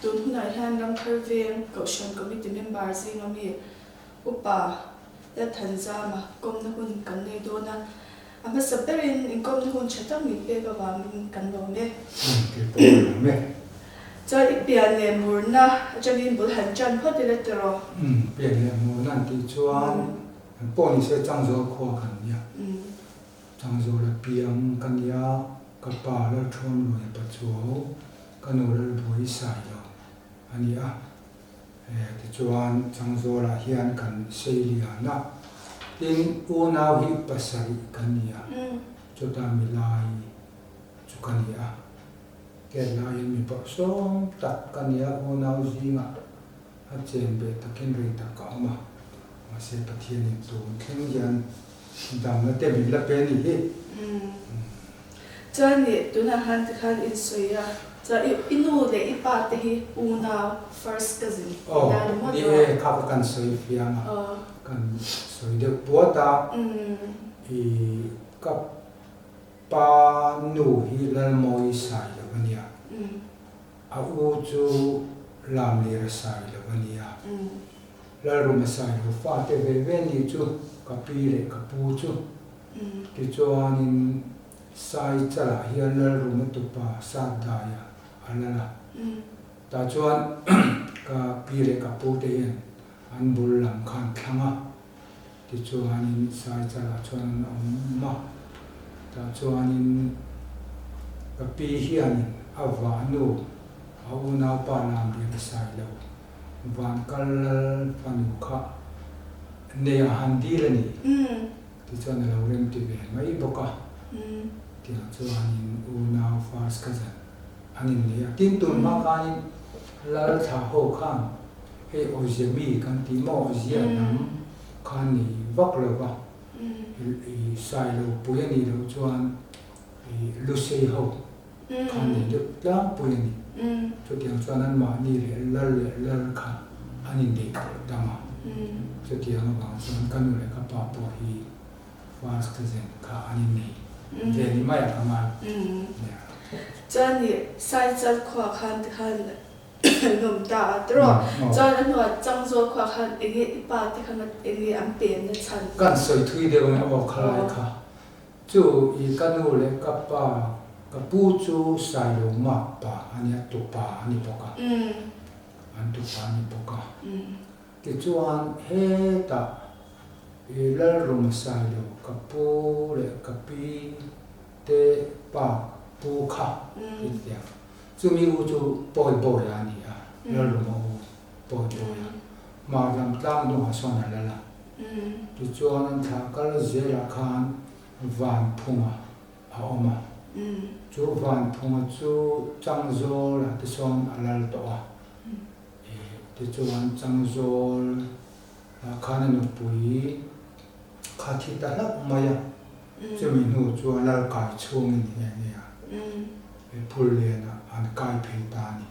tun hunai hian ram khar veng caution committee member zinga mi upa ya thanzama komna hun kan nei dona ama saperin inkom na hun chatang mi pe ka wangin kan lo me me cha ipian le murna changin bul han chan photi le tero pian le murna ti chuan poni se changzo kho kan ya changzo la piang kan ya ka pa la thon lo ya pa chu kanu la boi sai lo ani a ti chuan changzo la hian kan seilia na tin unau hi pasari kan ya chuta milai chu kan ya ke lai mi pa som tak kan ya unau zinga a chen be takin ri ta ka ma ma se pathian in tu theng yan dam na te bi la pe ni hi chani tuna han khan in soya cha inu le ipa te hi unau first cousin da mo ni ka kan soi fianga kan soi de puata i ka pa nu hi la moi sai la bania a u chu lam le ra sai la bania la ru ma sai ru fa te ve ve ni chu ka pi le ka pu chu ti chuan in sai chala hian la ru ma tu pa sa da ya anala ta chuan ka pi le ka pu te hian an bul lam khan thlanga ti chuan in sai chala chuan ma ta chuan in ka pi hian awa nu au na pa lam bi sai lo van kal panu kha ne han di la ni ti chuan lo rem ti ve mai boka ti chuan in u na fast cousin anin ni tin tun ma kan la tha ho khan he ojemi kan ti mo ojia nam khan ni vak lo ba i sai lo pu ya ni lo chuan i lu sei ho khan ni lu la pu ya ni chu tiang chuan an ma ni le kha anin de da ma chu tiang ma chuan kan le ka pa po hi fast cousin kha anin ni je ni ma ya ka ma chani sai chal khwa khan nom ta tro chan an wa changzo khwa khan enge ipa ti khan enge am pen na chan kan soi thui de ma wa khala kha chu i kanu le ka pa ka pu chu sai lo ma pa ania tu pa ani poka an tu pa ni poka ti chuan he ta i la rum sai lo ka pu le ka pi te pa pu kha ti ya chu mi u chu poi poi ani a la rum o poi poi ma ram tlang do ha son la la ti chuan an tha kal zela khan van phunga a oma chu van phunga chu changzo la ti son alal to a ti chuan changzo khan an pui kha thi ta la maya chu mi nu chu alal kai chung ni ni a phul le na an kai phe ta ni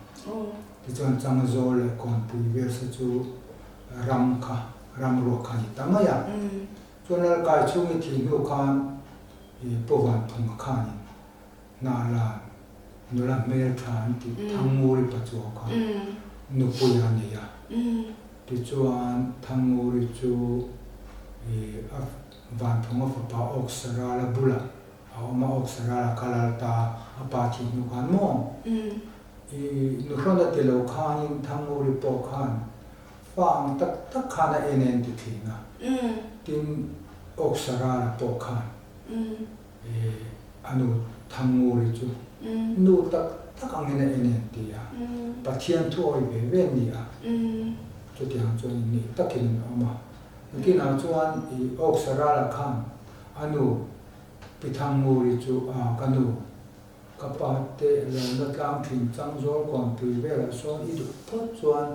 ti chuan changzo le kon pui ver sa chu ram ro kha ni ta maya chuan alal kai chung ni thi nu khan po van phunga khan na la nu la me than ti thang mu ri pa chu kha nu pu ya ni ya ti chuan thang mu ri chu a van phunga fa pa oksara la bula a ma oksara la kala ta a pa thi nu khan mo nu khon da te lo khan in thang mu ri po khan fang tak khana enen ti thina tin oksara la po khan anu thang mu ri chu nu tak ang ene ene ti ya pathian thu oi ve ni a chu tiang chuan ni takin ama ki na chuan I oksara la khan anu pithang mu ri chu a kanu kapa te la tlang thin changzol kon pui ve la so I du phot chuan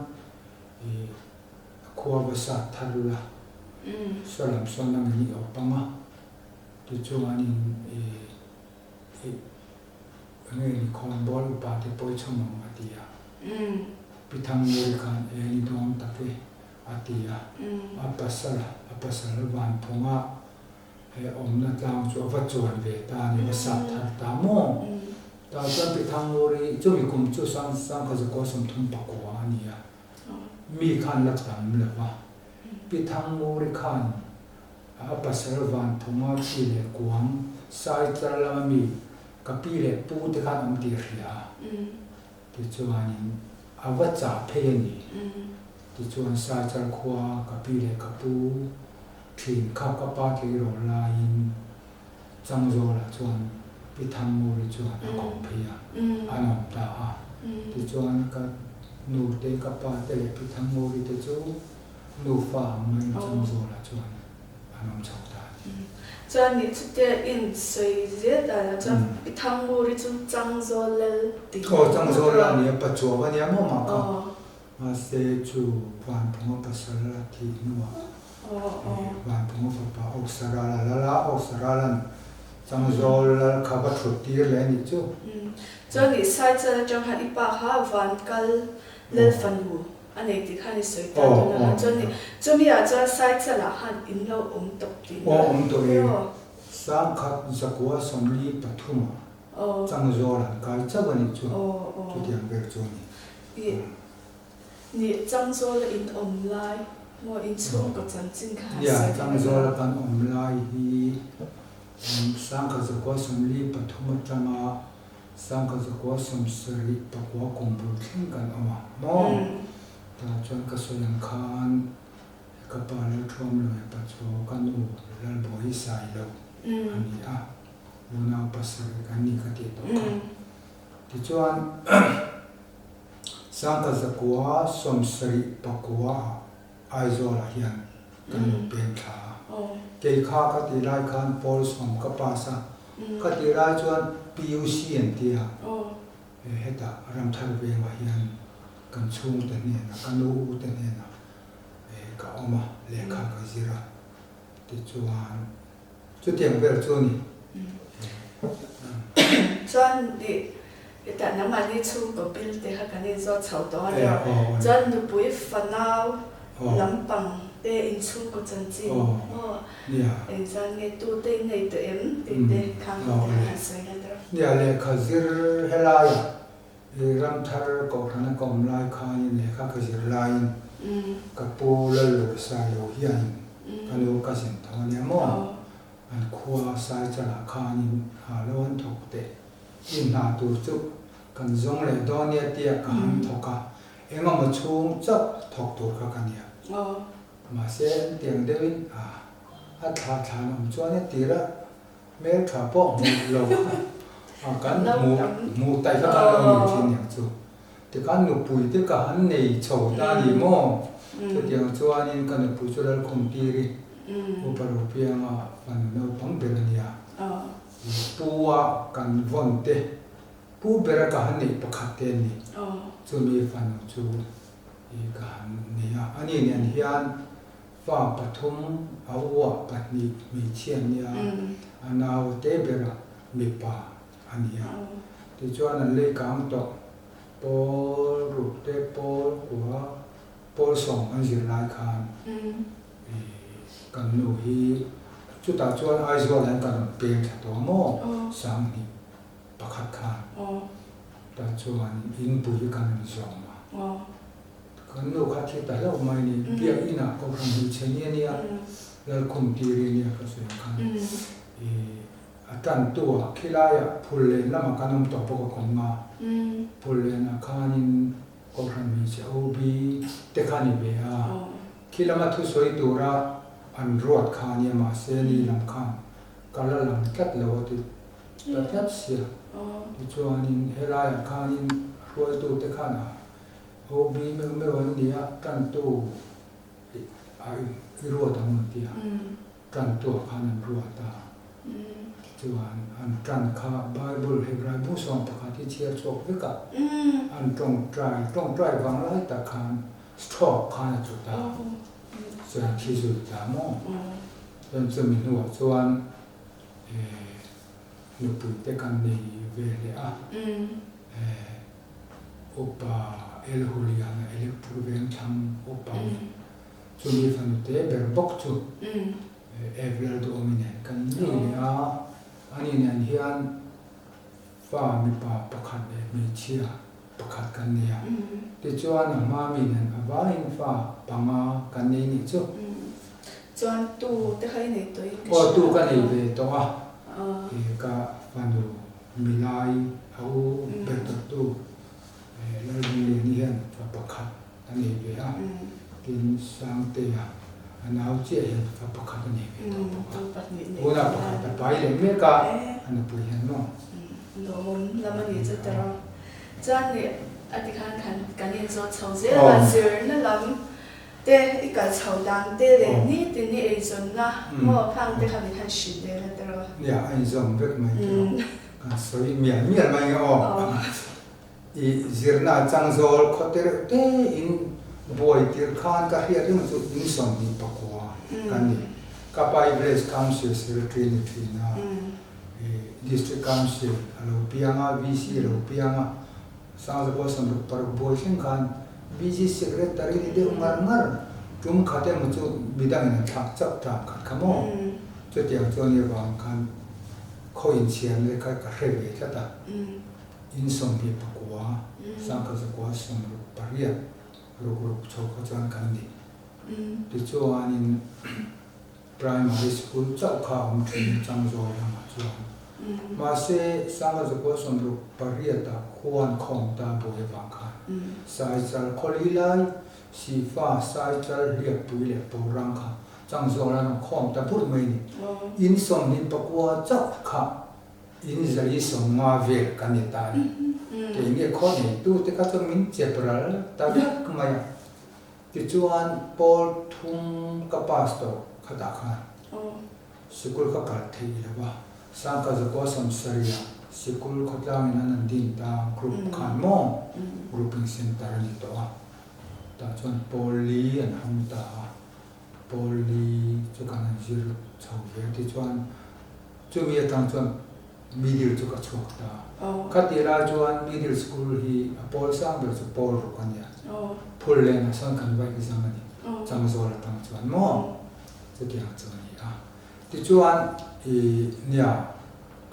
khwa ba sa tharula salam sonam ni opanga ti chuan in ni khon bol pa te poi chama atia pithang mu khan ni dom ta pe atia apasal van phunga omna tlang chu va chuan ve ta ni sa thar ta mo ta chuan pi thang mori chu mi kum chu sang sang ka ko som thum pa ko ania mi khan lak tam lewa pi thang mori khan a pasal van thuma chi le kuang sai tala mi ka pi le pu te khan am ti ria ti chuan in awacha phe ni ti chuan sai chal khwa ka pi le ka pu thin kha ka pa ki ro la in chang zo la chuan pi thang mori chuan a ko phia anom ta a ti chuan ka nu te ka pa te le pi thang mori te chu nu fa mai chang zo la chuan anom chau ta chuan ni chu te in sei zia ta la chuan pi thang mori chu chang zo lel ti chang zo la ni pa chu wa ni mo ma ka ma se chu van phung pa sal la ti nuwa van phung pa oksara la oksara lan chang zo la kha ba thu ti le ni chu chuan ni sai cha chang han ipa ha van kal lel fan hu ane ti khani sei ta na chuan ni chumi a cha sai cha la han in lo tok ti to e sang khat zakwa somli pathuma chang zo la kal cha ba ni chu chu tiang ber chu ni ni chang zo la in lai mo in chung ko chan chin kha ya chang zo la kan lai hi sang khat zakwa somli pathuma chama sang khat zakwa som sari pakwa kumbul thin kan ama mo ta chuan ka soyan khan ka pa le thom le pa chu kan u lal boi sai lo ani a luna pasar kan ni ka ti to ka ti chuan sang ka zakwa som sari pakwa ai zo la hian kan pen tha ke kha ka ti lai khan pol som ka pa sa ka ti lai chuan PUC en tia heta ram thar ve ma hian kan chung te ne na kan u te ne na ka oma le kha ka zira ti chuan chu tiang ber chu ni chuan ni ta na ma ni chung ko bil te ha kan ni zo chau to le chuan nu pui fanau lampang te in chung ko chan chi ya chuan nge tu te nei te em te khang ko ha sai na dra ya le kha zir hela ya ram thar ko khana kom lai khan le kha ka zir lai ka pu la lo sa lo hian kan lo ka sin tha ne mo an khua sai cha la khan ha lo an thok te in na tu chu kan zong le do ne tia ka han thoka enga ma chung chap thok tur ka kan ya ma se tiang devin a tha tha nam chuan ne tira mel tha po mu lo kan mu tai ka kan lo ni thin yang chu te kan nu pui te ka han nei chho ta ni mo te tiang chuan in kan pu chu dal khum ti ri u pa ro pia ma pan no pang be ni ya puwa kan von te pu bera ka han nei pakhat te ni chu mi fan chu i ka han ni ya ani ni an hian fa pathum awwa patni mi chian ya anaw te bera mi pa ania ti chuan an le kam to pol ru te pol kwa pol song an zir lai khan kan nu hi chu ta chuan ai zo lan kan pe tha to mo sang ni pakhat khan ta chuan in pu hi kan zong ma kan nu kha thi ta lo mai ni bia ina ko kan hi cheni ania lal khum ti ri ni ka se khan atan tua khilaya phulle lama kanam to poko konga phulle na khanin ko ran mi che obi te khani be a khilama thu soi tura an ruat khani ma se ni lam khan kala lam kat lo ti ta tat sia ti chuanin helaya khanin ruai tu te khana obi me wan ni a kan tu ai ruat ang ti a kan tu khanan ruat ta chuan an tran kha bible hebrai bu som pakha ti chia chok veka an tong trai wang lai ta khan stroke khan chu ta chuan thi zu ta mo chuan chu mi nu chuan nu pu te kan nei ve le a opa el huliana el purven tham opa chu mi fan te ber bok chu ever do omine kan ni a ani nan hian ฟ้ามีป่าประคัดมีเชียประคัดกันเนี่ยที่จวนมามีนั่นว่าอินฟ้าปังมากันนี่นี่จุจวนตู้แต่ใครในตัวโอ้ตู้กันนี่เลยตัวก็ฟันดูมีลายเอาเปิดตู้แล้วมีนี่เห็นประคัดอันนี้เลยฮะกินสังเตียอันเอาเจี๊ยบประคัดอันนี้เลยตัวโอ้น่าประคัดแต่ไปเลยเมื่อกาอันนั้นปุ๋ยเห็นมั้งโน้มแล้วมันนี่จะตรอจานเนี่ยอธิการขันการเรียนสอนชาวเซลล์เสือนั่นลำแต่อีกการชาวดังเตเลยนี่ตีนี่เอซอนนะมั่วข้างแต่ขันขันชิดเลยนะตรอเนี่ยไอ้ซอมเบ็ดไม่ตรอการสวยเมียไม่ออกอีจีร์น่าจังโซลเขาเตอเตอินบอยที่ข้างก็เรียกที่มันสุดอินซอมนี่ปะกัวกันนี่ก็ไปเบรสคัมเซียสเรทรีนิทีนะ district council alo pianga vc alo pianga sang ko sam par boysen khan bg secretary de ngar tum khate mu chu bidang na thak chap ta khat khamo chu tiang chu ni wang khan kho in chian le ka ka rebe ta in som bi pakwa sang ka ko sam paria ro cho ko chan kan ni ti chu anin primary school chau kha um thin chang zo ya ma chuมาเสสังกัดก็สมรูปปริยัติควรคงตาบุยบังคับสายจัลคอลีไลสีฟ้าสายจัลเรียบปุยเรียบปูรังค่ะจังโซลันคงตาพูดไม่นี่อินสมนิปกว่าจักค่ะอินจะอิสมมาเวรกันนิตานี่แต่เนี่ยข้อนี้ตู้ที่เขาจะมินเจ็บระลตาเด็กไม่ที่จวนพอลทุ่งกับพาสโต้ขดาค่ะสกุลเขากัดทีแล้วว่าสังกัดก็สมศรีสกุลขดามินันดินตากรุ๊ปขันโมกรุ๊ปปิ้งเซ็นเตอร์นี่ตัวตาจวนโพลีอันหังตาโพลีจุกันจิรุชาวเวที่จวนจุมีทางจวนมิดิลจุกัดชกตาคัติราจวนมิดิลสกุลฮีโพลสังเบลจุโพลรุกันยาโพลเลนะสังกันไว้ที่สังกันนี่จังโซลตังจวนโมจะที่หังจวนนี่ที่จวนเนี่ย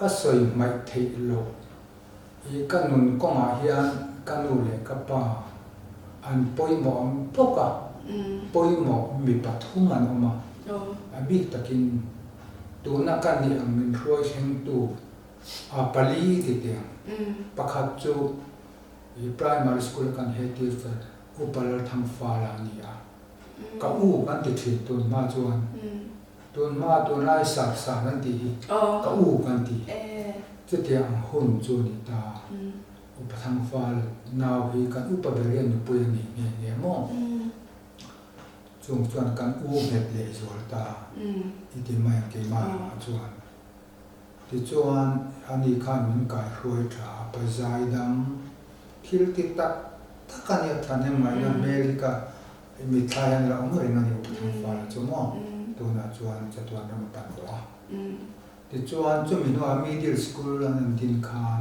ก็สวยไม่เที่โลกันนุนก็มาเฮียนกันนุเลยกับป้าอันปอยหมอพวกอะปอยหมอมีปัทุมันออกมาบิดตะกินตัวนักการนี่มันรวยเชิงตัวปลีติดเดียงประคับจูprimary school กันเฮติสอุปราชทำฟ้าลานี่อ่ะกับกันติดถิ่นตัวมาจวนตัวมาตัวไล่สารนั่นทีก็กันทีจะเที่ยงหุ่นจูนิตาอุปทางฟ้านาวีกันอุปเบรียนปุยนี่เนี่ยมองจงจวนกันเม็ดเลยสวลตาอิติมาเกมาจวนที่จวนอันนี้ข้ามันกายรวยถาไปใจดำพิลติตักถ้ากันเนี่ยท่านยังไม่อเมริกามีทายอันเราเมื่อไรนั่นอุปทางฟ้าจงมองตัวน่ะจวนจะตัวนั้นปันตัวที่จวนจะมีว่ามิดเดิลสคูลนั่นดินคาน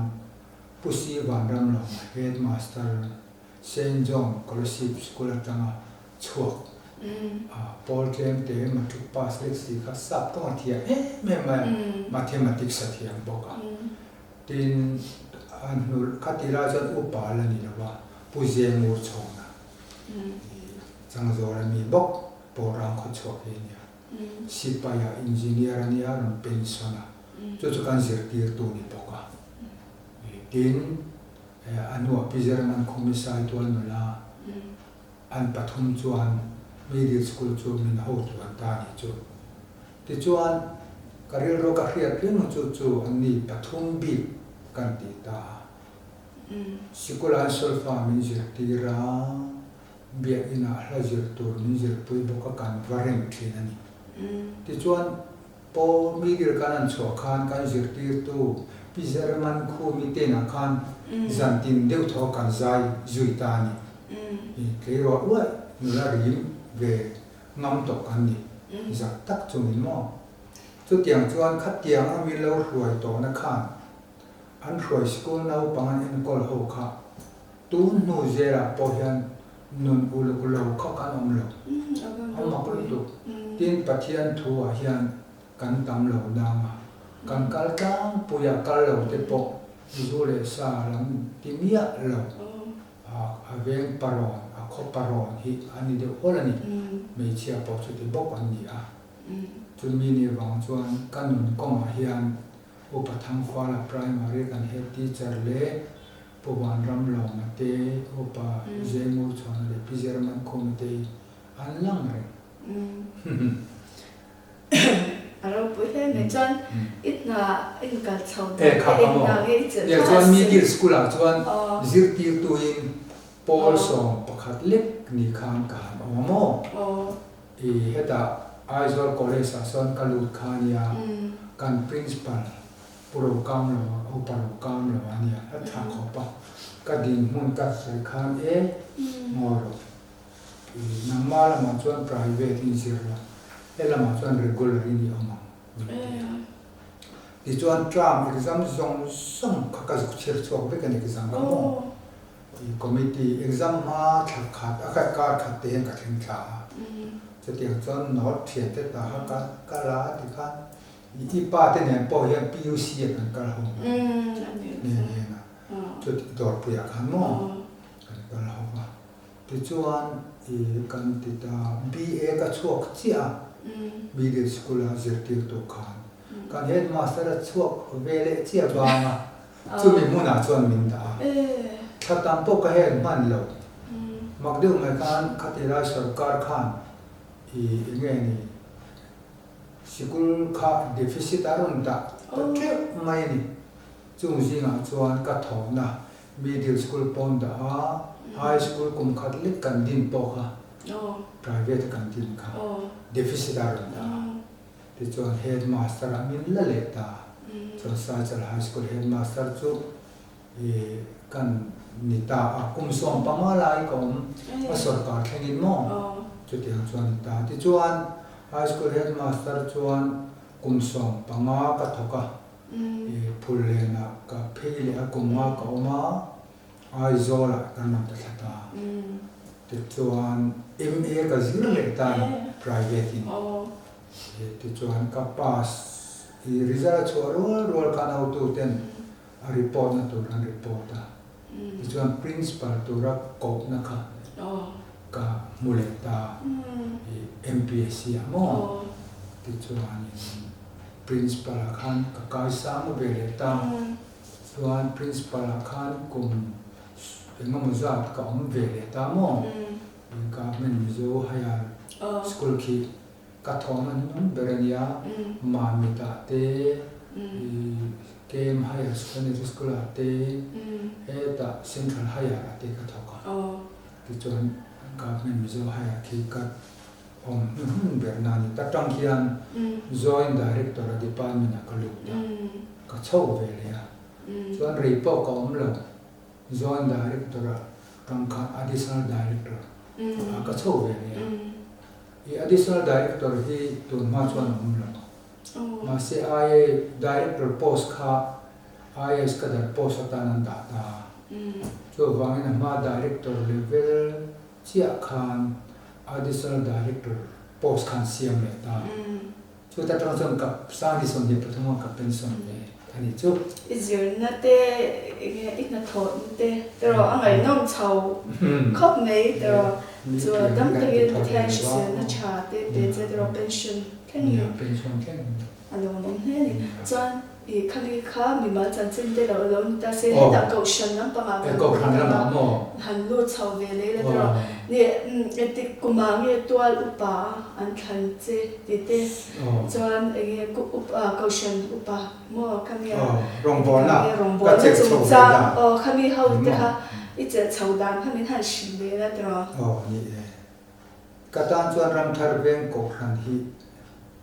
ผู้ซีวันรำลงเฮดมาสเตอร์เซนจงคอลสิบสคูลตั้งช่วงพอลเทมเตมาทุกพาสเล็กสิข้าสับต้องเทียไม่มาเทมาติกสัตย์ยังบอกดินอันนู้ขัดที่ราชอุปาลนี่นะว่าผู้เจมูชงนะจังโซรามีบอกโบราณเขาชอบเนี่ยสิปายาอินจิเนียร์นี่อารุณเป็นส่วนนะจุดการเสียทีตัวนี้ปกดินอันว่าพิจารณาคอมมิชชั่นตัวนู้นละอันปฐมจวนมิดเดิลสคูลจวนมินหัวจวนตานี่จวนที่จวนการเรียนรู้การเรียนเรื่องจวนอันนี้ปฐมบีกันติตาสกุลอันโซลฟามินเสียทีระเบียอินาหลังจากตัวนี้จะไปบอกกันวาร์เรนทีนั่นนี่ที่จวนพอมีเรื่องการชัวร์ขันการจะตีตัวพิจารณาคู่มีเตนักขันจันทินเดียวทอกันใจจุยตานี่เกี่ยวกับว่าเนื้อริมเวงำตกกันนี่จะตักจุมินมอจุดอย่างจวนขัดเตียงมีเล่ารวยตัวนักขันอันรวยสกุลเราปังอันกอลหัวขาตูนนูเจราพอเห็นนุ่นอุลกุลเราเข้ากันอมเราเอามาปลุกที่ปัจจัยทัวเห็นกันตามเราดามากันกัลตังปุยกัลเราเตปก zu le sa lam ti mia lo a veng paron a kho paron hi ani de holani me chia po chu ti bok an ni a chu mi ni wang chuan kanun kong a hian upathang khwala primary kan head teacher le puwan ram lo na te upa jemu chon le pizerman komite an lang re alo pui he ne chuan itna in ka chho na he che chuan middle school a chuan zir tir tu in Paul song pakhat lek ni kham ka mo e heta Aizol College a son kalut khania kan principal puro kam lo uparo kam lo ania atha khopa ka din mun ka sai khan e moro namala ma chuan private in sirla ela ma chuan regular in oma di chuan tram exam zong som khaka chher chok ve kan exam ka mo committee exam ma thakhat akha ka khatte ka thing thaจะเตียงจนนอดเทียนแต่ตาฮักกะลาที่ข้าอีป้าแต่เนี่ยปอยยังPUCกันกะลาเนี่ยนะจุดดอดเปลือกหันมอกันกะลาว่าที่ชวนอีกันติดตา BA ก็ชวกเจียMiddle School เจติตัวขันกันเฮ็ดมาสระชวกเวเลเจียบางอ่ะจุมีมุนาชวนมินดาถ้าตามปกก็เฮ็ดมันหลงมักดึงในการคัดราชการขันini sikul kha deficit arun ta tre mai ni chung jinga chuan ka thona middle school pon da high school kum khat le kan din po kha private kan din kha deficit arun da ti chuan headmaster amin la le ta chuan Sachal high school headmaster chu kan nita akum som pamalai kom asarkar thengin moจุดที่ชวนตาที่ชวนไฮสคูลเฮดมาสเตอร์ชวนกุมสองปังอากัทกะพูดเลยนะกับพี่เลี้ยกุมอากับอมาไอโซล่ะกันนั่นแต่ตาที่ชวน MA กับซิลเลตาน private ที่ชวนกับ pass result ชัวร์รัวกันเอาตัวเต็นreport นะตัวนั้น report ที่ชวน principal ตัวรักกบนะคะka muleta MPSC amo ti chuan principal khan ka kaisa mo beleta chuan principal khan kum engam zat ka beleta mo ka men zo haya school ki ka thoman nun berania mamita te kem haya school te eta central haya te ka thoka ti chuan government mizo haya ki kat bernani tatang kian joint director of department akalukta ka chau vele ya chuan report ka omlo joint director tangka additional director ka chau vele ya I additional director hi tun ma chuan omlo ma se ai director post kha IS ka dar post atanan da ta chu wangin ma director level chia khan additional director post khan siam le ta chu ta tang song kap sang di son de prathama kap pension le thani chu izir na te ikna thon te pero angai nom chau khop nei pero chu dam te attention na cha te pe che de pension thani pension thani along he ni chuan I khali kha mi ma chan chen te lo lo ta se ta ko shan nam pa ma ko khan na mo han lu chau ve le le ro ni etik kuma nge tual upa an khan che ti te chuan e ku upa ko shan upa mo khamia rong bon na ka che chu cha khami hau te kha I che chau dan khami han shin ve la ro ni ka tan chuan ram thar veng ko khan hi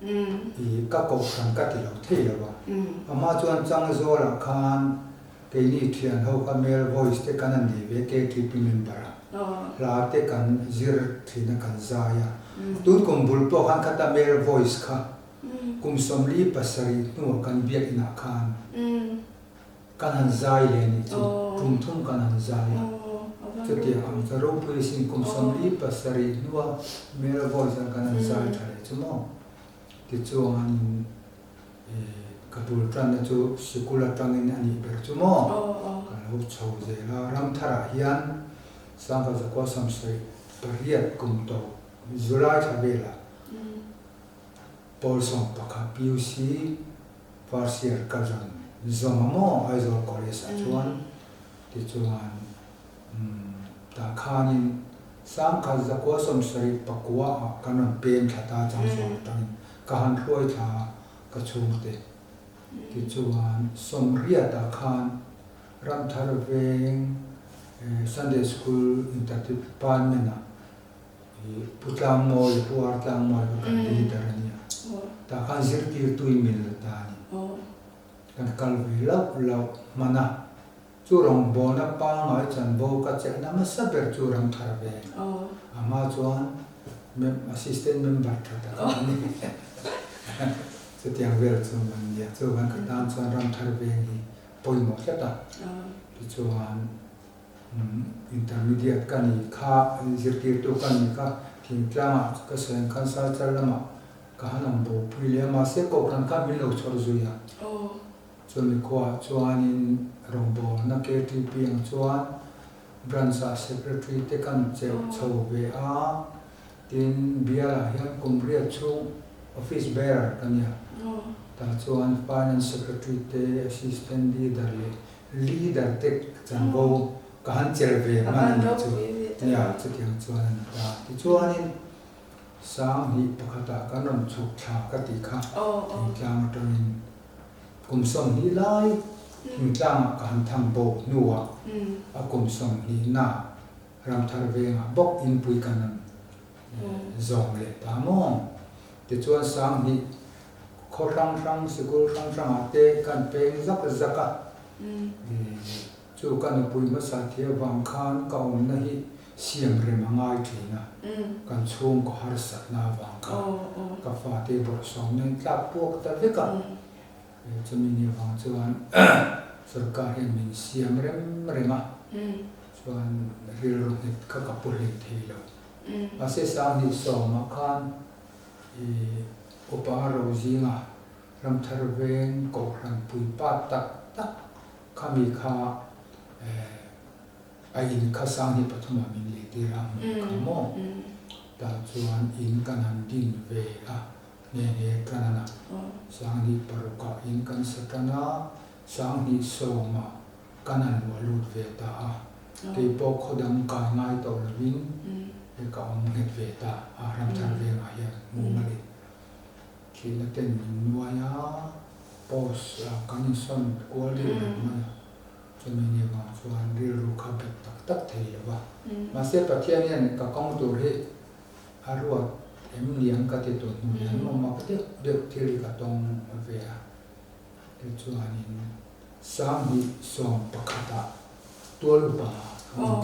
I ka ko khan ka ti lo the lo wa ama chuan chang zo la khan ke ni thian ho ka mel voice te kan ni ve ke ti pi member la te kan zir thina kan za ya tu kum bul po khan ka ta mel voice kha kum som li pasari nu kan biak ina khan kan han zai le ni chu tum thum kan han zai chu ti am cha ro pu sin kum som li pasari nu mel voice kan han zai thale chu mo ti chuan kabul tran na chu sikula tangin ani ber chu mo kan ho chho je la ram thara hian sangka zakwa samsai pariat kum to July thabela Polson pakha PUC first year kajan zomamo aizol college achuan ti chuan ta khanin sangka zakwa samsai pakwa kanon pen thata changso tang kahan hloi tha ka chungte ti chuan somria ta khan ram thar veng Sunday school interactive department na putlang mo puar tlang mo kan leader niya ta kan zirtir tu email ta ni kan kalvi lau mana churong bona pa ngai chan bo ka che na ma saber churang thar ve ama chuan mem assistant member ta ni setiang vel chu man ya chu kan ka tam chuan ram thar ve ni poimo ta chuan intermediate kani kha zirtir tu kani ka thingtlama ka sen kan sa charlama ka hanam bo prilema se ko kan ka milo chor zuya chumi ko chuanin rombo na KTP ang chuan branch secretary te kan che chho ve a tin biala hian kumria chu office bearer kania ta chuan finance secretary te assistant leader te chanbo kahan cherve man chu ya chutiang chuan ta ti chuanin sang hi pakhata kanon chuk tha ka ti kha tlang toin kumsom hi lai tlang kan tham bo nuwa a kumsom hi na ram thar venga bok in pui kanan zong le ta mo ti chuan sang hi khorang sikul rang ate kan peng zaka chu kan pui ma sa thia wang khan ka om na hi siam re mangai thina kan chung ko har sat na wang kha ka fa te bor song nen tla pok ta ve ka chumi ni wang chuan sarkar hi min siam rem ma chuan ril ro ni ka ka pul hi thilo ase sam ni so ma khan opa ro zinga ram thar ven ko ran pui pa tak kami kha in kasang hi pathuma min le ti ram kamo ta chuan in kanan din ve a ne kanana sang hi paruka in kan satana sang hi soma kanan walut ve ta a ke po khodam ka ngai to win e ka om nget ve ta a ram thar ve ma ya mu mali ki na ten nuaya pos kanin son quality ma cho nên nhiều người chuan ril ru kha bet tak thei lawa ma se pathian hian ka kong tur hi arua em liang ka ti tu hian ma ka de thil ka tong ve a te chuan in sam hi som pakhata tol ba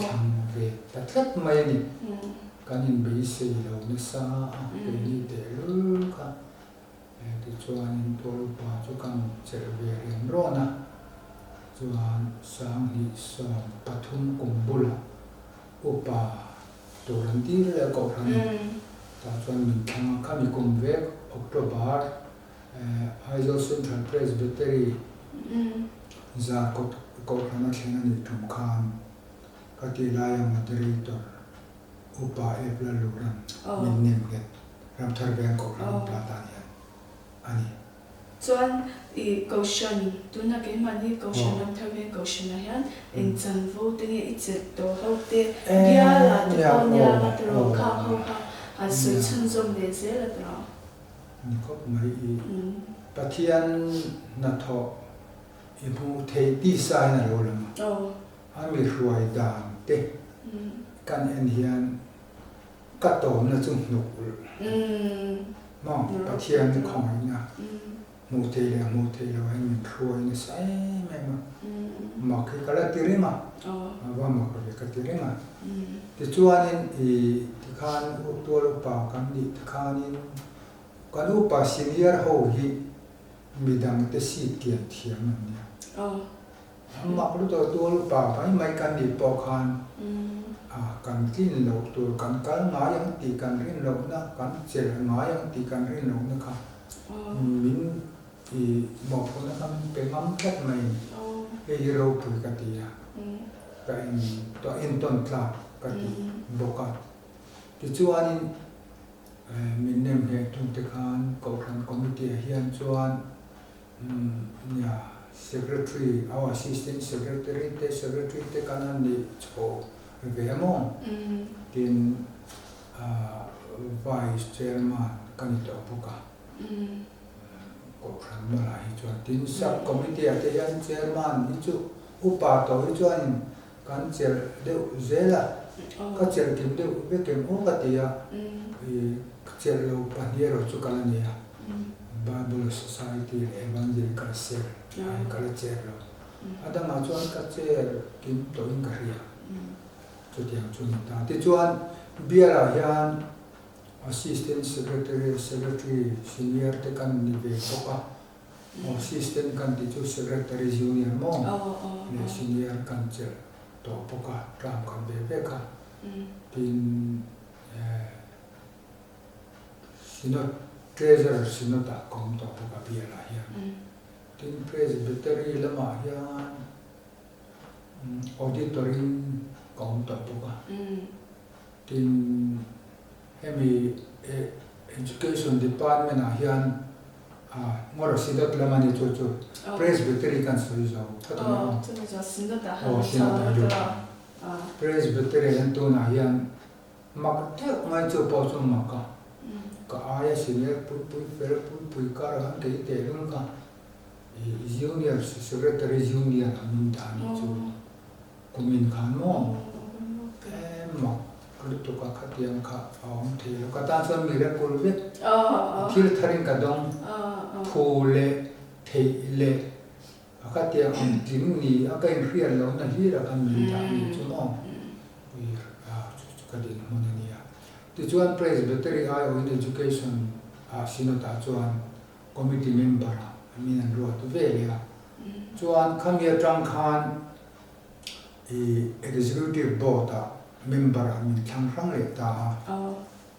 thang ve ta thlat mai ni kanin be se lo na sa pe ni te lu ka te chuan in tol ba chu kan cher ve rian ro na chuan sang hi som pathum kumbula upa toran ti le ko ran ta chuan min thang kha mi kum ve October Haizo Central Presbytery za ko ran a thlenga ni thum khan ka ti lai moderator upa epla luran min nim get ram thar ve ko ran ta ta ani chuan caution tuna ke mani caution lam thave caution a hian in chan vo te nge ichet to hote bia la te ponya ma tro kha a su chun zom le ze la tro ni ko mai pathian na tho i bu the ti sai na lo lam a mi ruai dan te kan en hian ka to na chung nu ma pathian khong na mu te le ai min ruai ni sai me ma ke kala tirima wa ma ko ka tirima ti chuanin ti khan u to pa kan ni khanin kan u pa senior ho hi midang te si kian thiam ni ma ko to pa pai mai kan ni po khan kan tin lo to kan kal nga yang ti kan rin lo na kan che nga yang ti kan rin lo na kha min một phụ nữ kami pengam kat mai hero pui katia ka in to in ton tla kati boka ti chuan min nem he tung te khan ko khan committee hian chuan ya secretary our assistant secretary te kanan ni cho ve mo tin vice chairman kan to boka ko khan ma la hi chuan tin sub committee ate yan chairman ni chu upa to hi chuan kan chair deu zela ka chair kim deu ve kem ho ka tia chair lo paniero chu kan ni Bible Society Evangelical Chair ai kala chair lo adama chuan ka chair kim to in ka ria chu tiang chu ta ti chuan biara hian assistant secretary senior te kan ni ve boka assistant kan ti chu secretary junior mo ne senior kan chair to boka ram kan be ka tin sinot treasurer sinota kom to boka biara hian tin presbytery lama hian auditory kom to boka tin hemi education department a hian ngor sidot lamani chu presbytery kan soizo 어, 저 신도다 sinota presbytery an tu na hian mak te ngai chu po chu maka ka aya senior pui ka han te te lun ka junior secretary junior amin ta ni chu kumin khan mo mak to ka khatiang kha aum the ka ta chuan miracle ve thil tharin ka dong phule theile khatiang am tin ni aka in rial lo na hi ra kan min ta ni chu mo ka din mo ni ya ti chuan presbytery ai in education sinota chuan committee member min an ro to ve ya chuan khamia tang khan executive board member min thang rang le ta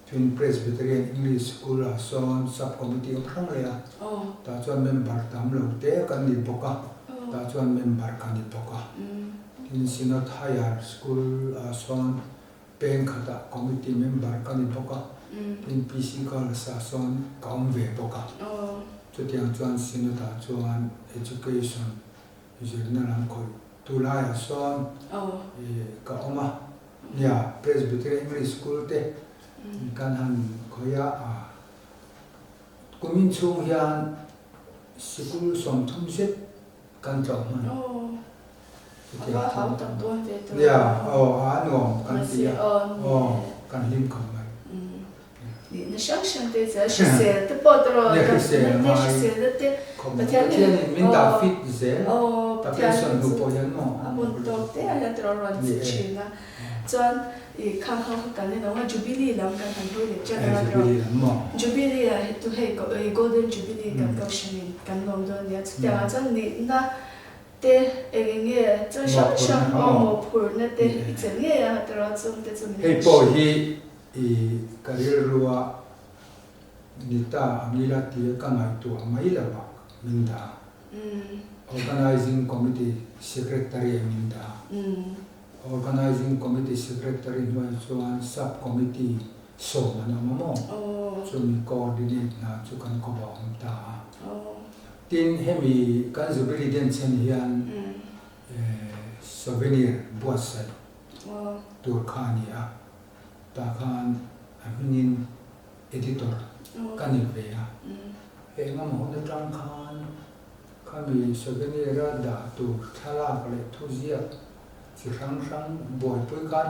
twin presbyterian english school son subcommittee rang le ta chuan member tam lo te kan ni boka ta chuan member kan ni boka in sinot higher school son pen khata committee member kan ni boka in pc kal sa son kaum ve boka chu tiang chuan sinot chuan education journal an khoi tulaya son ka oma ya presbyterian english school te kan han khoya kumin chung hian school som thum set kan chaw man aba hau tak to ve to ya ano kan tia kan lim kan mai ni na shang shang te za shi se te po tro ne ta se ne shi se te ma tian min da fit ze ta tian person hu po yan mo abun to te ala tro ron chi chi na chuan khang khang kan ne na jubilee lam kan han ro le cha na ro jubilee a to he golden jubilee kan ka shin kan long don ya ta chan ni na te nge cha sha mo phur na te chen nge ya tro chum te chum hei po hi career ruwa nita amila ti ka ngai tu mai la ba minda organizing committee secretary minda organizing committee secretary no chuan sub committee so manamo chumi coordinate na chu kan ko ba ta tin hemi kan jubilee den chen hian souvenir buasai tur khani ta khan aminin editor kanil ve he ngam ho na tang khan khami souvenir da tur thala kale thuzia chi rang boy pui kan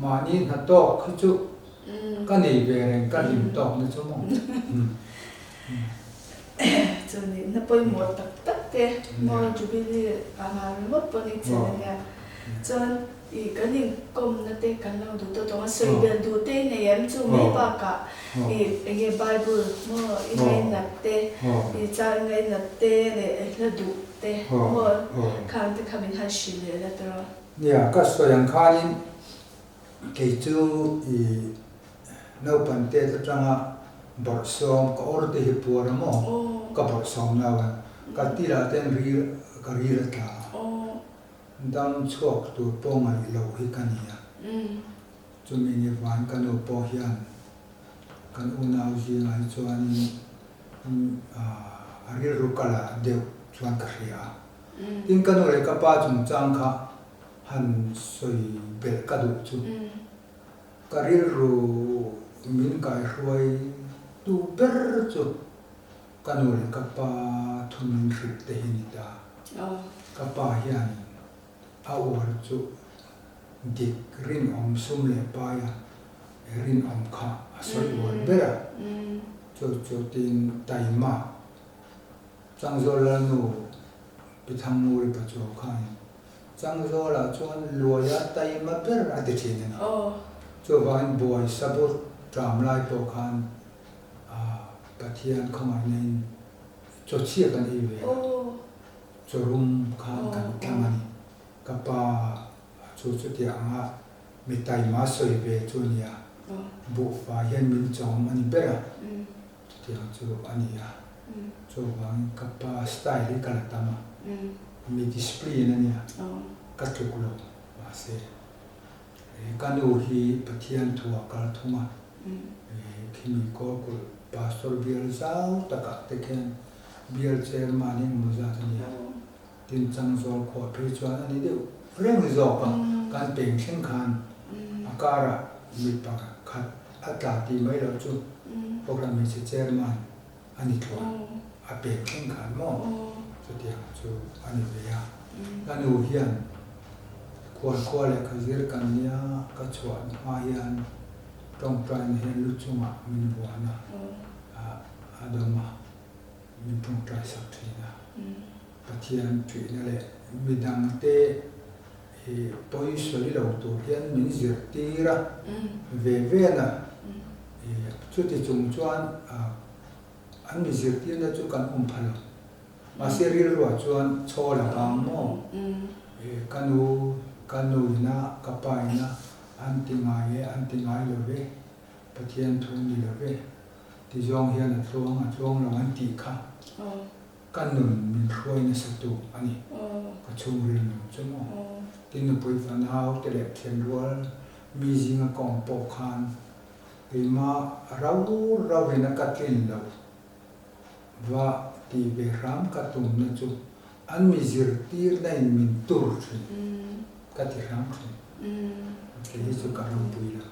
mani na to khichu kani ve ren kalim to na chu mo cho nên nó bơi một tập tất thế mà jubilee mà mất bơi đi chơi này cho nên cái này công nó thế cái nào đủ tôiต้องxây dựng đủ thế này em chú mấy bà cả cái Bible mà cái này thế cái cha cái này thế này là đủ thế mà khang thì khang mình hay xíเลยlà đóเนี่ยก็ส่วนข้านี่เกี่ยวกับนปันเตตจังบทสองก็อร์ติฮิปัวรโมก ka bo som na wa ka ti la ten ri ka ri la ta dam chok tu po ngai lo hi kan ya chu mi ni van kan no po hian kan u nau ji ngai chuan a ri ru kala deu chuan ka ria tin kan no le ka pa chung chang kha han soi bel ka du chu ka ri ru min kai ruai tu ber chu kan no le ka pa thun ri te hin ta ka pa hian a war chu dik rin om sum le pa ya rin om kha a soi war bera chu tin tai ma chang zo la nu pi thang mu ri pa chu khai chang zo la chuan lua ya tai ma ber a de chin na chu van boy sabur tram lai po khan pathian khomai nei chu chia kan i ve chu rum khan kan thamani kapa chu ti anga mi tai ma soi ve chu nia bu fa hian min chom ani bera ti chu ani ya chu wang kapa style ka la tama mi discipline ani ya ka tu lo wa se kanu hi pathian thua ka thuma khimi ko pastor bial zau taka teken bial chairman in muza tani tin chang zol kho pe chuan ani de reng zo ka kan peng theng khan akara mi pa khat ata ti mai lo chu program mi chairman ani thwa a peng theng khan mo chu ti chu ani ve ya kanu hian khwa le khazir kan nia ka chuan ma hian tong tran hian lu chunga min buana adama min tong trai sak thina pathian thui na le midang te poi soli lo tu hian min zir tira ve na chu ti chung chuan an mi zir tir na chu kan phalo ma seril ro chuan chola bang mo kanu na kapai na antingai lo ve pathian thun ni lo ve ti jong hian a tlong lo an ti kha kan nun min throi na sa tu ani ka chung rin no chumo tin no pui fan hau te le thian rual mi jinga kong po khan ma rau na ka tlin lo wa ti be ram ka tum na chu an mi zir tir na in min tur thri ka ti ram thri ke hi chu ka ram pui la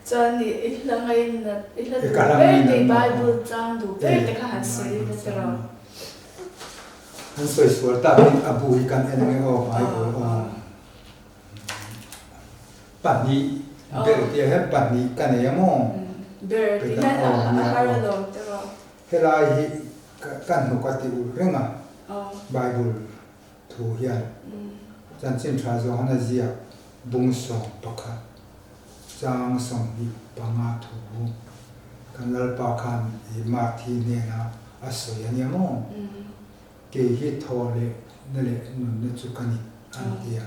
Johnny, ich lange in der Bible trang du te ka han sei na tero. Han soi sual ta bin abu kan en nge o Bible o. Pan ni ber ti he pan ni kan e mo. Ber ti na har lo tero. Helai hi kan no ka ti u renga. Bible thu hian. Chan chin tra zo hana zia bung so pakha. Chang song hi panga thu kan lal pa khan i ma thi ne na aso ya ni mo ke hi thole ne le nun ne chu kani an dia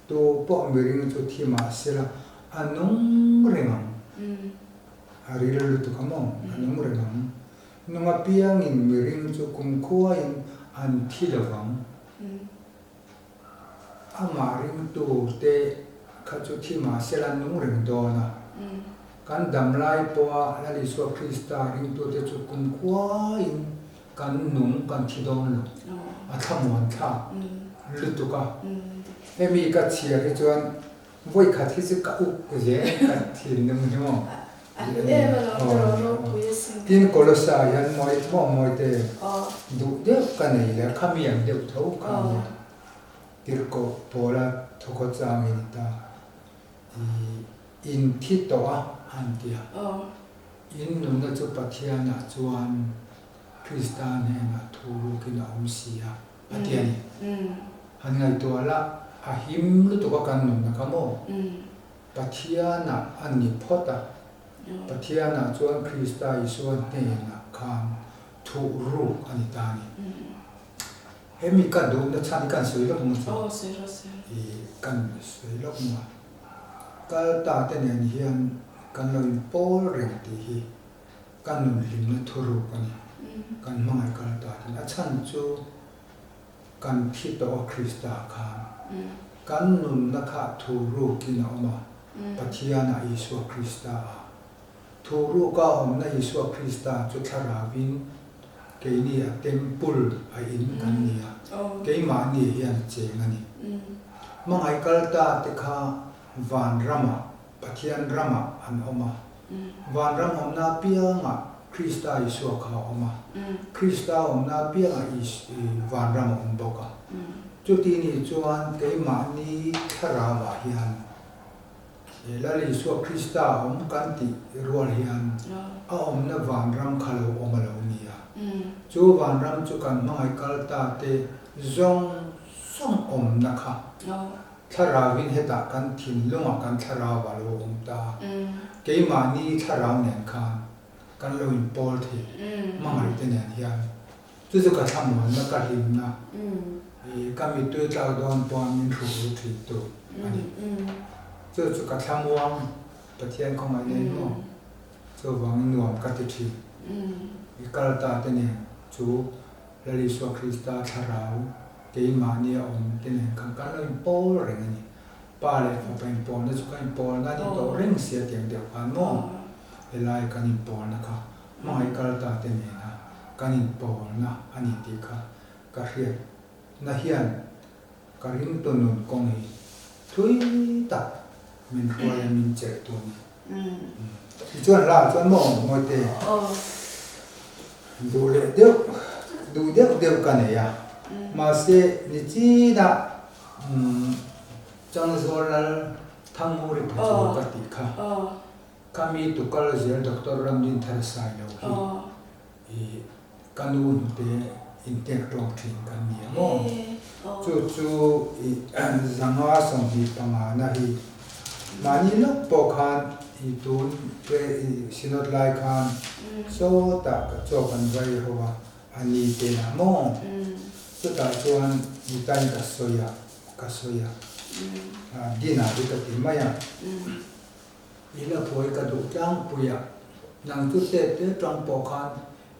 to po mi ring chu thi ma sela anung rengam ari lu tu kamo anung rengam nunga piang in mi ring chu kum khuwa in an thi lawang ama ring tu te khachu thi ma sela nung reng do na kan dam lai po la li so krista ring tu te chu kum kwa in kan nung kan thi don lo a thamon tha lu tu ka emi ka chia ri chuan voi kha thi chu ka u ku je ka thi nung mo tin kolosa yan moi te du de ka nei la khamiang de tho ka tirko pola thoko changin ta in thi to a han tia in nun na chu pathiana chuan kristan he na thuru kina umsia patiani han ngai to ala a him lu to ka kan nun na kamo pathiana ani phota pathiana chuan krista isuan te na kham thuru ani tani hemi ka do na chan kan soi lo mo kan soi lo mo ka ta te ne hian kan lo pol reng ti hi kan nun lim na thuru kani kan mangai kal ta tin a chan chu kan thi to Krista kha kan nun na kha thuru kin oma pathiana Isu Krista thuru ka om na Isu Krista chu tharawin ke ni a temple a in kan ni a ke ma ni hian che ngani mangai kal ta te kha van rama pathian rama an oma van ram om na pia nga Krista Isu kha oma Krista om na pia nga van ram om boka chu ti ni chuan ke ma ni tharawa hian lali Isu Krista om kan ti rual hian a om na van ram khalo om lo ni a chu van ram chu kan mangai kal ta te zong song om na kha tharawin heta kan thin lunga kan tharawa lo om ta ke ma ni tharang nen khan kan lo in pol thi mangai te nen hian chu chu ka tham mon na ka lim na ka mi tu tla don pon min ru thi tu ani chu chu ka tham wang pathian ko mai nen no chu wang nuam ka ti thi kal ta te nen chu lali Isu Krista tharau ke ma ni om te nen kan lo in pol reng ani pa le fa pen pol na chu kan pol na ni to reng sia tiang deu kan mo elai kan in pol na kha mai kal ta te ne na kan in pol na ani ti kha ka hriat na hian ka ring to nun kong hi thui ta min hoi min che tu ni chuan la chuan mo ngoi te du le deu ka ne ya ma se ni chi da chang zolal thang mu ri phu ka ti kha kami tukal zel Dr. Ramjin Tharsai lo hi kanun te intek long thin kan ni mo chu zanga som hi panga na hi mani lo po khan i tun pe sinot lai khan so ta ka cho kan vai howa ani te na mo so ta chuan ni tan ka soya dina ri ka ti maya ila phoi ka du tlang puya nang chu te tlang po khan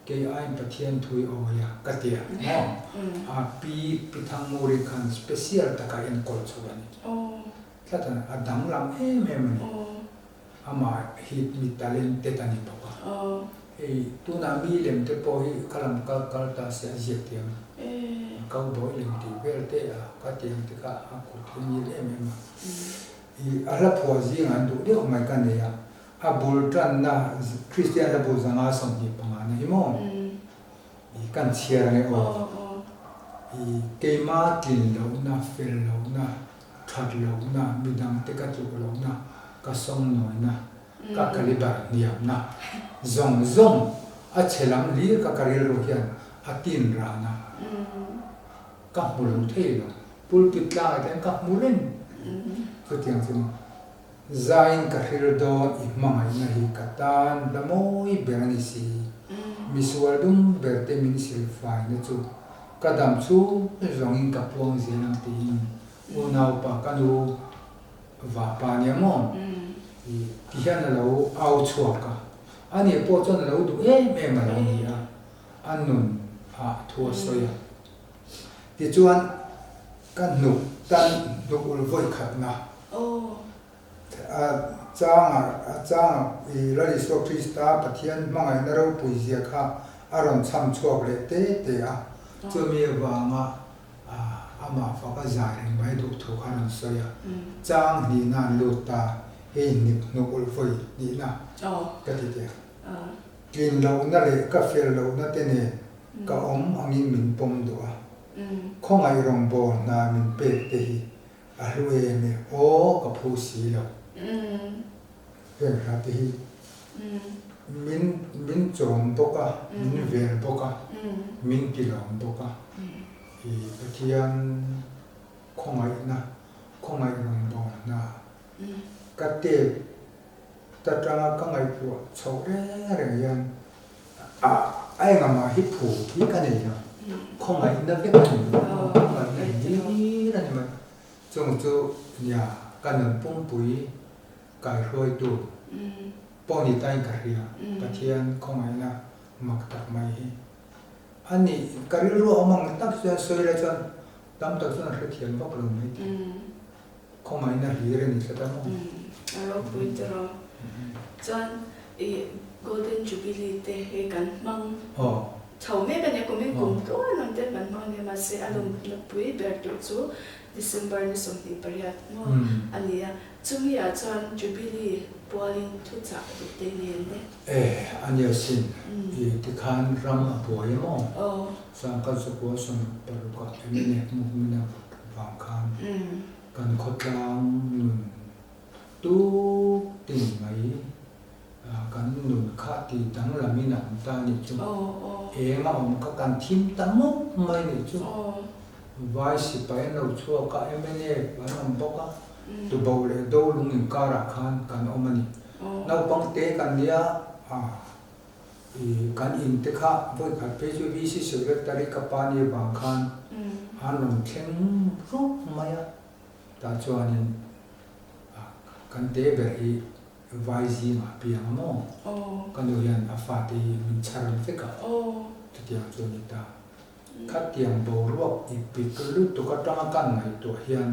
ke ai pathian thui o ya ka tia no a pi thang mu ri khan special ta ka en kol chuani thatan adang lam me ni ama hi mi talent te tani poka tu na mi lem te po hi kalam ka ta sia je tiam kau boy lem ti vel te a ka tiam te ka a ko ni le me ma i ara po ji ngan du de mai kan ne ya a bul tran na Christian bu zanga som ni pa na hi mo i kan chia ne o i ke ma tin lo na fel lo na that lo na midang te ka chu lo na ka som no na ka kalibar niam na zong a chelam li ka karil ro hian a tin ra na ka mulung thei lo pulpit la ten ka mulen ko tiang chim zain ka hil do i mangai na hi katan la moi berani si misual dum berte min sil fai na chu kadam chu zongin ka puang zinang ti unau pa kanu va pa nya mo i hian lo au chuaka ani po chon lo du me ma lo ni a annun a thua soya ti chuan kan nu tan du ul voi khat na changa i lali Isu Krista pathian mangai na ro pui zia kha aron cham chuak le te a chu mi wanga ama fa ka zai ring mai du thu khan soya chang ni na lu ta he ni nu ul voi ni na ka ti te kin lo na le ka fel lo na te ne ka om angin min pom do a khong ai rong bo na min pe te hi a lue me o ka phu si lo ven ra te hi min chom boka min vel boka min kilom boka i pathian khong ai rong bo na ka te ta tranga ka ngai pu chho re yan ai nga ma hi phu hi ka nei na khong ai na ve ka ni ma ni ra ni ma chung chu ya ka nan pum pui kai roi tu poni tai karia pathian khomai na mak tak mai hi ani karil ro amang tak sa soira chan tam tak chan thian bak lo mai khomai na hi re ni ta mo aro puitero chan e golden jubilee te he kan mang chau me kan ko me kum to nan te kan mang ne ma se alum na pui ber tu chu December ni som ni pariat mo ania chumi a chan jubilee Pauline thu cha te ne ne ania sin i ti khan ram a poi mo sang ka su ko som paru ka emine mu na wang khan kan khotlang tu ting mai kan nun kha ti tang la mi na ta ni chu ma ka kan thim tang mo mai ni chu vai si pai no chu ka emine ban boka tu bole do lung in kara khan kan omani na pang te kan nia kan in te kha voi kha pe chu vi si secretary ka pa ni bang khan anom theng ro maya ta chuanin kan te ber hi vai zi ma piang mo kan do yan afa te min charan fe ka tu tiang chu ni ta khat tiang bo ro i pi ku lu tu ka tang kan ngai to hian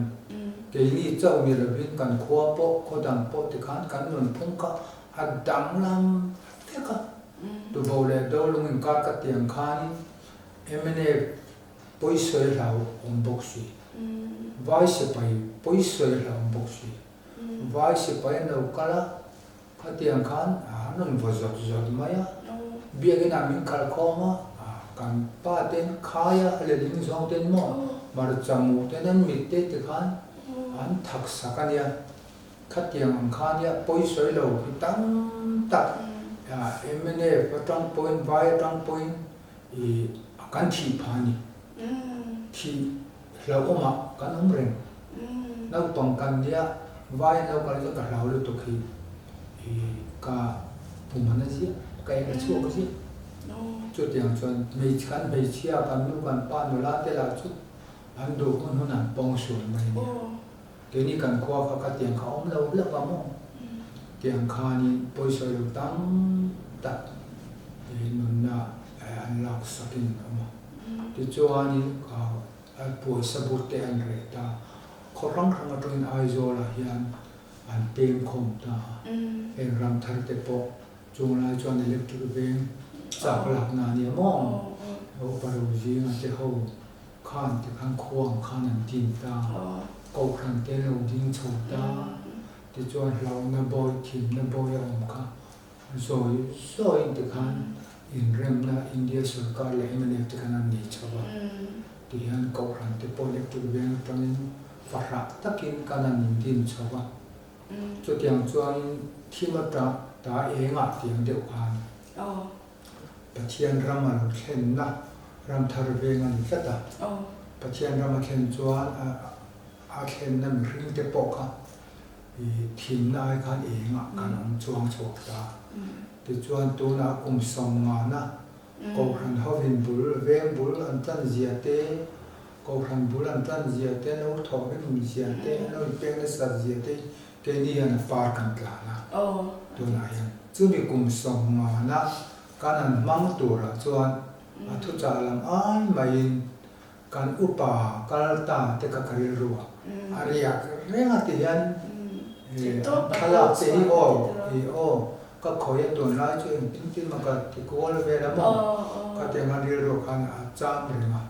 ke ni chau mi la bin kan khwa po kho dang po te khan kan nun phung ka adang lam fe ka tu bo le do lung in ka tiang khan emene poi soi lau om bok si vai se pai poi soi lau om bok si vai se pai no kala ka tiang khan nun vo zot maya biagin amin kal khoma kan pa ten khaya le ling zong ten mo mar chamu ten mit te te khan an thak sakania khatiang ang khania poi soi lo tam tak emene patang point vai tang point I kan thi phani thi lo oma kan umreng nau pang kan dia vai nau kal ka lau lu to khi ka pumana ji ka ya chu ko ji chu tiang chuan mei khan mei chia kan nu kan pa nu la te la chu an do hun hun an pong suan mai ni ke ni kan khwa ka tiang kha om lo la pa mo tiang kha ni poi soi lo tam ta nun na an lak sakin ama ti chuan ni ka poi sabut te an re ta khorang khang atun ai zo la hian an tem khom ta en ram thar te po chung lai chuan electric ben chak lak na ni mo ho paru ji na te ho khan te khan khuang khan an tin ta ko khan te lo ding chho ta ti chuan lau na boy thim na boy om kha zoi te khan in rem na India sarkar le emane te khan an ni chawa ti han ko khan te po electric ben tamin farha takin kan an din chawa chu tiang chuan thima ta enga tiang deuh khan pathian rama khen na ram thar ve ngan tlata pathian rama khen chuan a khen na mi ring te po kha I thim na ai khan enga kan ang chuang chok ta ti chuan tu na kum som nga na ko khan hovin bul veng bul an tan zia te ko khan bul an tan zia te no tho ke mi zia te no pe na sa zia te ke ni an par kan tla na tu na yan chu mi kum som nga na kan an mang tu ra chuan a thu cha lam ai mai kan upa kalta te ka karil ruwa aria renga ti yan khala te o ka khoya ton la chu tin ma ka ti ko le ve la mo ka te ma ri ro khan a cham renga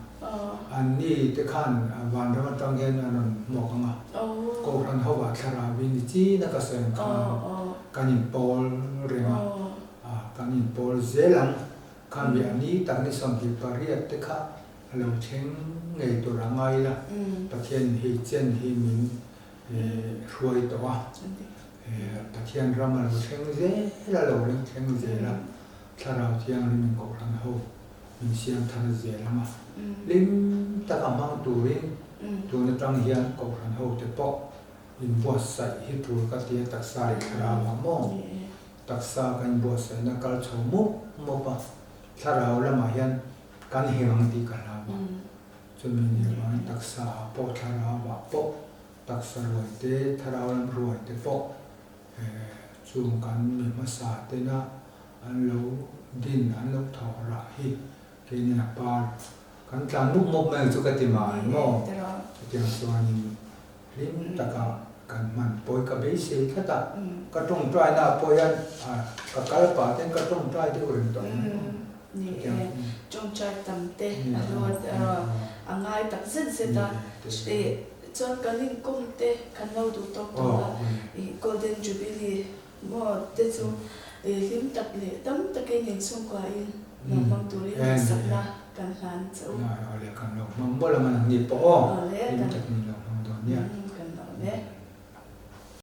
an ni te khan van ra tang gen an mo ka ma ko khan ho wa thara vi ni chi na ka sen khan kan in pol renga kan in pol zelang kan bi ani tak ni som ki pariat te kha lo cheng ngei to ra ngai la pathian hi chen hi min ruai to wa pathian rama lo cheng ze la lo ring cheng ze la tharau chiang rin ko ran ho min siam thar ze la ma lim ta ka mang tu rin tu na tang hian ko ran ho te po in bo sai hi tu ka ti tak sai ra ma mo tak sa kan bo sai na kal chho mo pa tharau la ma hian kan hiang ti ka la ma chu min ni ma tak sa po tharau ba po tak sa roi te tharau lam roi te po chung kan mi ma sa te na an lo din an lo tho ra hi ke ni na pa kan tlang lu mo me chu ka ti ma mo ti chuan in lim taka kan man poi ka be se thata ka tong trai na poi an ka kal pa ten ka tong trai de rin tong ni trong trai tam te alo angai tak zet zeta e chuan kanin kom te kan lo du tok tok i golden jubilee mo te chu e lim tak le tam takin in sung kwa in mang turi sakna kan han chu le kan lo mang bola man ni po le kan ni lo mang do nia kan lo le